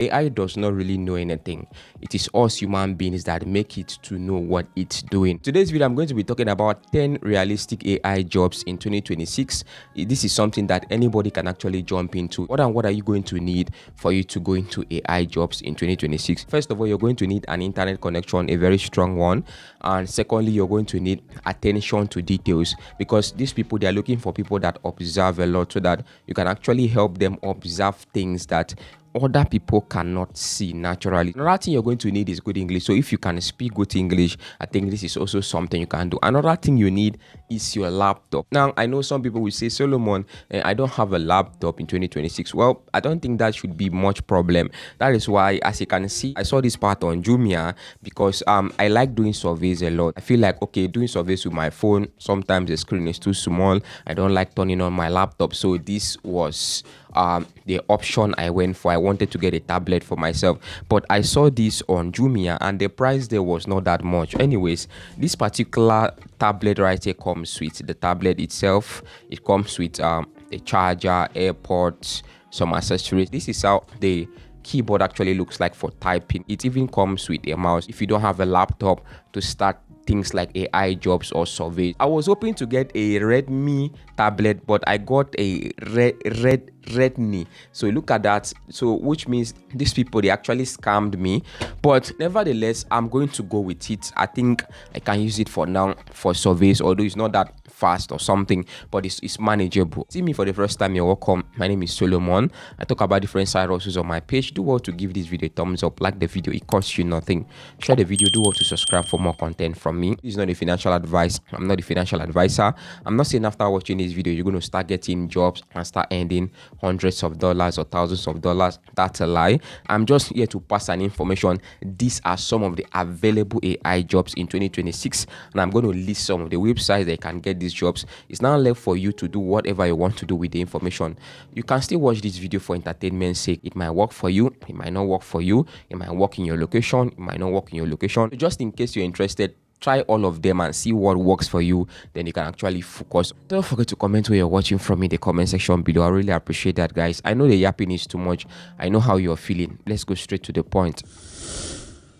AI does not really know anything. It is us human beings that make it to know what it's doing. Today's video, I'm going to be talking about 10 realistic AI jobs in 2026. This is something that anybody can actually jump into. What are you going to need for you to go into AI jobs in 2026? First of all, you're going to need an internet connection, a very strong one. And secondly, you're going to need attention to details, because these people, they are looking for people that observe a lot, so that you can actually help them observe things that other people cannot see naturally. Another thing you're going to need is good English. So if you can speak good English, I think this is also something you can do. Another thing you need is your laptop. Now, I know some people will say, Solomon, I don't have a laptop in 2026. Well, I don't think that should be much problem. That is why, as you can see, I saw this part on Jumia, because I like doing surveys a lot. I feel like, okay, doing surveys with my phone, sometimes the screen is too small. I don't like turning on my laptop. So this was the option I went for. I wanted to get a tablet for myself, but I saw this on Jumia and the price there was not that much. Anyways, this particular tablet right here comes with the tablet itself. It comes with a charger, AirPods, some accessories. This is how the keyboard actually looks like for typing. It even comes with a mouse if you don't have a laptop to start things like AI jobs or surveys. I was hoping to get a Redmi tablet, but I got a Redmi. So look at that. So which means these people, they actually scammed me. But nevertheless, I'm going to go with it. I think I can use it for now for surveys, although it's not that fast or something, but it's manageable. See me for the first time, you're welcome. My name is Solomon. I talk about different side hustles on my page. Do well to give this video a thumbs up, like the video, it costs you nothing. Share the video, do well to subscribe for more content from me. This is not a financial advice. I'm not a financial advisor. I'm not saying after watching this video you're going to start getting jobs and start earning hundreds of dollars or thousands of dollars. That's a lie. I'm just here to pass an information. These are some of the available AI jobs in 2026, and I'm going to list some of the websites that you can get these jobs. It's now left for you to do whatever you want to do with the information. You can still watch this video for entertainment's sake. It might work for you, it might not work for you, it might work in your location, it might not work in your location. So just in case you're interested, try all of them and see what works for you, then you can actually focus. Don't forget to comment where you're watching from in the comment section below. I really appreciate that, guys. I know the yapping is too much. I know how you're feeling. Let's go straight to the point.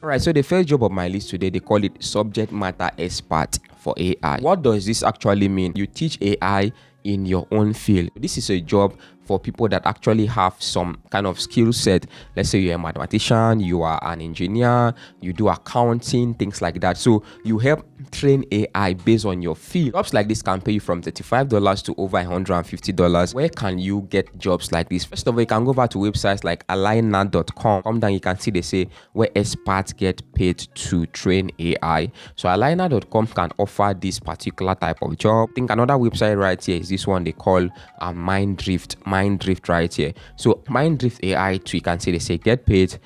Alright, so the first job of my list today, they call it subject matter expert for AI. What does this actually mean? You teach AI in your own field. This is a job for people that actually have some kind of skill set. Let's say you're a mathematician, you are an engineer, you do accounting, things like that. So you help train AI based on your field. Jobs like this can pay you from $35 to over $150. Where can you get jobs like this? First of all, you can go over to websites like aligner.com. Come down, you can see they say where experts get paid to train AI. So aligner.com can offer this particular type of job. I think another website right here is this one they call Minddrift right here. So Minddrift AI too, you can see they say get paid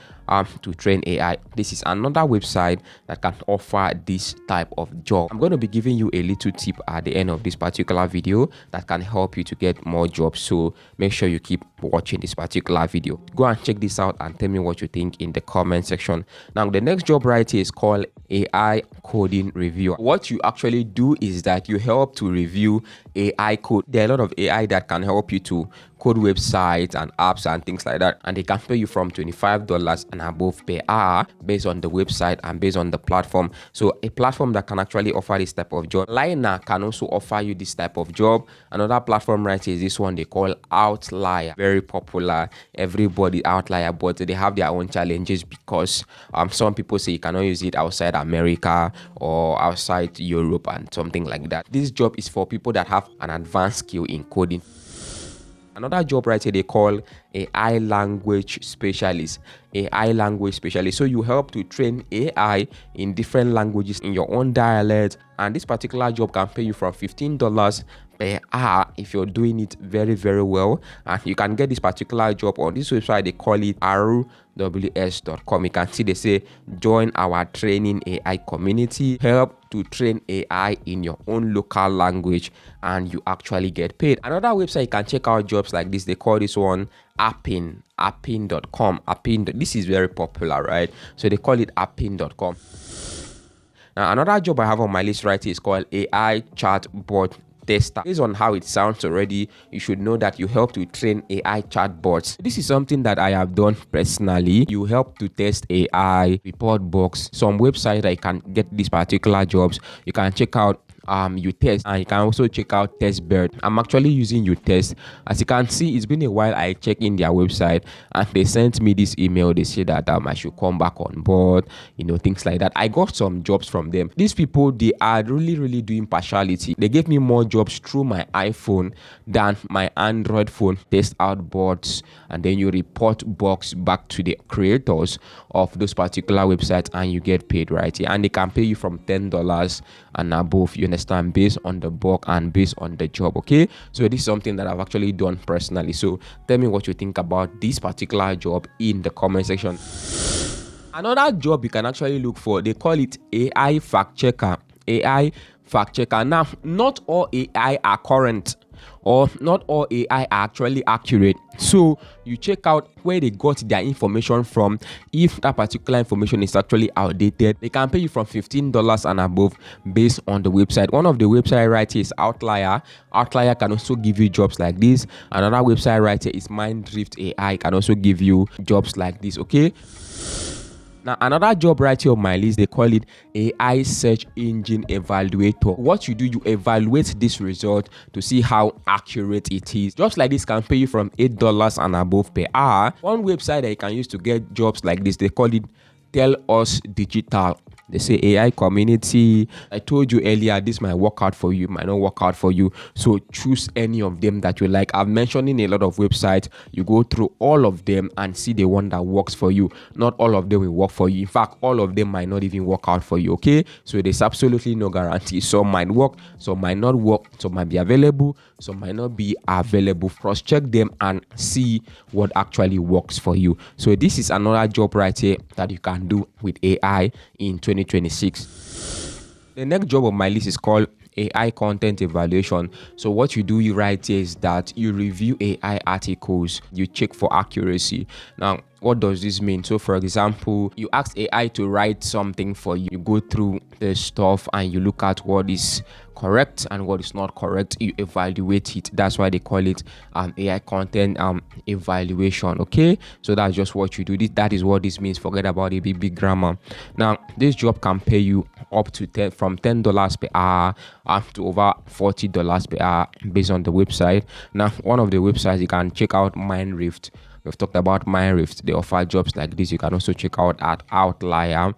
to train AI. This is another website that can offer this type of job. I'm going to be giving you a little tip at the end of this particular video that can help you to get more jobs. So make sure you keep watching this particular video. Go and check this out and tell me what you think in the comment section. Now, the next job right here is called AI coding reviewer. What you actually do is that you help to review AI code. There are a lot of AI that can help you to code websites and apps and things like that, and they can pay you from $25 and above per hour based on the website and based on the platform. So a platform that can actually offer this type of job, Liner, can also offer you this type of job. Another platform right here is this one they call Outlier. Very popular, everybody Outlier, but they have their own challenges because some people say you cannot use it outside America or outside Europe and something like that. This job is for people that have an advanced skill in coding. Another job right here they call AI language specialist. AI language specialist. So you help to train AI in different languages in your own dialect. And this particular job can pay you from $15 per hour if you're doing it very, very well. And you can get this particular job on this website. They call it aruws.com. You can see they say join our training AI community, help to train AI in your own local language, and you actually get paid. Another website you can check out jobs like this, they call this one appin.com. This is very popular, right? So they call it appin.com. Now, another job I have on my list right here is called AI chatbot tester. Based on how it sounds already, you should know that you help to train AI chatbots. This is something that I have done personally. You help to test AI, report bugs. Some websites that you can get these particular jobs, you can check out you test, and you can also check out testbird. I'm actually using you test. As you can see, it's been a while. I checked in their website and they sent me this email. They say that I should come back on board, things like that. I got some jobs from them. These people, they are really doing partiality. They gave me more jobs through my iPhone than my Android phone. Test out bots, and then you report bugs back to the creators of those particular websites, and you get paid right here. And they can pay you from $10 and above, you understand, based on the bug and based on the job. Okay, so this is something that I've actually done personally. So tell me what you think about this particular job in the comment section. Another job you can actually look for, they call it AI fact checker. AI fact checker. Now, not all AI are current, or not all AI are actually accurate. So you check out where they got their information from. If that particular information is actually outdated, they can pay you from $15 and above based on the website. One of the website right here is Outlier. Outlier can also give you jobs like this. Another website right here is Minddrift AI, can also give you jobs like this. Okay. Now, another job right here on my list, they call it AI search engine evaluator. What you do, you evaluate this result to see how accurate it is. Jobs like this can pay you from $8 and above per hour. One website that you can use to get jobs like this, they call it Tell Us Digital. They say AI community. I told you earlier, this might work out for you, might not work out for you. So choose any of them that you like. I've mentioned in a lot of websites. You go through all of them and see the one that works for you. Not all of them will work for you. In fact, all of them might not even work out for you. Okay, so there's absolutely no guarantee. Some might work, some might not work, some might be available, some might not be available. Cross check them and see what actually works for you. So this is another job right here that you can do with AI in 2026. The next job on my list is called AI content evaluation. So what you do right here is that you review AI articles, you check for accuracy. Now, what does this mean? So for example, you ask AI to write something for you. You go through the stuff and you look at what is correct and what is not correct. You evaluate it. That's why they call it AI content evaluation. Okay, so that's just what you do. That is what this means. Forget about the big grammar. Now, this job can pay you up to from $10 per hour up to over $40 per hour based on the website. Now, one of the websites you can check out, Minddrift. We've talked about Minddrift. They offer jobs like this. You can also check out at Outlier.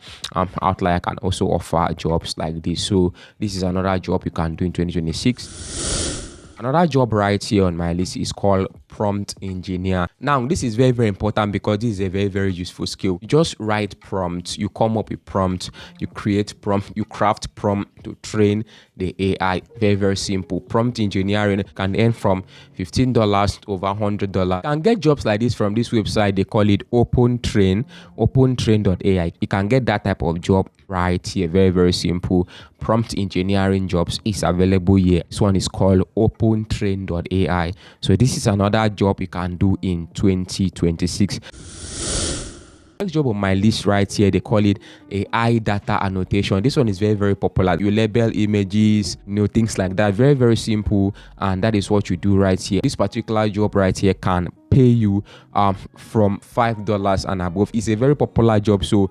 Outlier can also offer jobs like this. So this is another job you can do in 2026. Another job right here on my list is called prompt engineer. Now, this is very important because this is a very useful skill. You just write prompts, you come up with prompts, you create prompt, you craft prompt to train the AI. Very simple. Prompt engineering can earn from $15 to over $100. You can get jobs like this from this website. They call it opentrain.ai. You can get that type of job right here. Very simple. Prompt engineering jobs is available here. This one is called opentrain.ai. So this is another job you can do in 2026. Next job on my list right here, they call it AI data annotation. This one is very popular. You label images, things like that. Very simple, and that is what you do right here. This particular job right here can pay you from $5 and above. It's a very popular job, so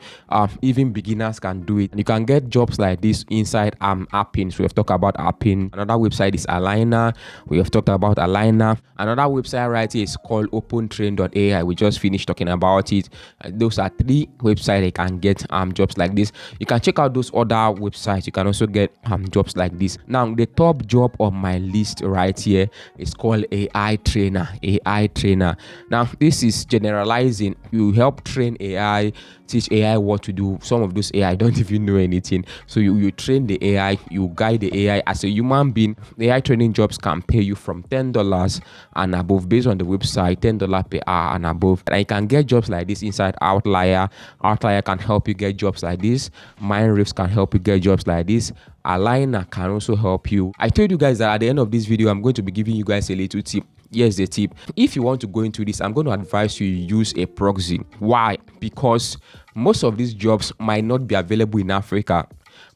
even beginners can do it. And you can get jobs like this inside Appin. So we have talked about Appin. Another website is Aligner. We have talked about Aligner. Another website right here is called opentrain.ai. We just finished talking about it. Those are 3 websites you can get jobs like this. You can check out those other websites. You can also get jobs like this. Now, the top job on my list right here is called AI trainer. AI trainer. Now, this is generalizing. You help train AI, teach AI what to do. Some of those AI don't even know anything. So you train the AI, you guide the AI as a human being. AI training jobs can pay you from $10 and above based on the website, $10 per hour and above. And you can get jobs like this inside Outlier. Outlier can help you get jobs like this. Minddrift can help you get jobs like this. Aligner can also help you. I told you guys that at the end of this video, I'm going to be giving you guys a little tip. Here's the tip. If you want to go into this, I'm going to advise you use a proxy. Why? Because most of these jobs might not be available in Africa.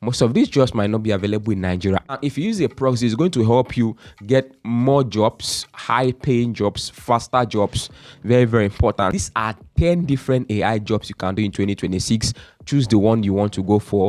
Most of these jobs might not be available in Nigeria. And if you use a proxy, it's going to help you get more jobs, high paying jobs, faster jobs. Very, very important. These are 10 different AI jobs you can do in 2026. Choose the one you want to go for.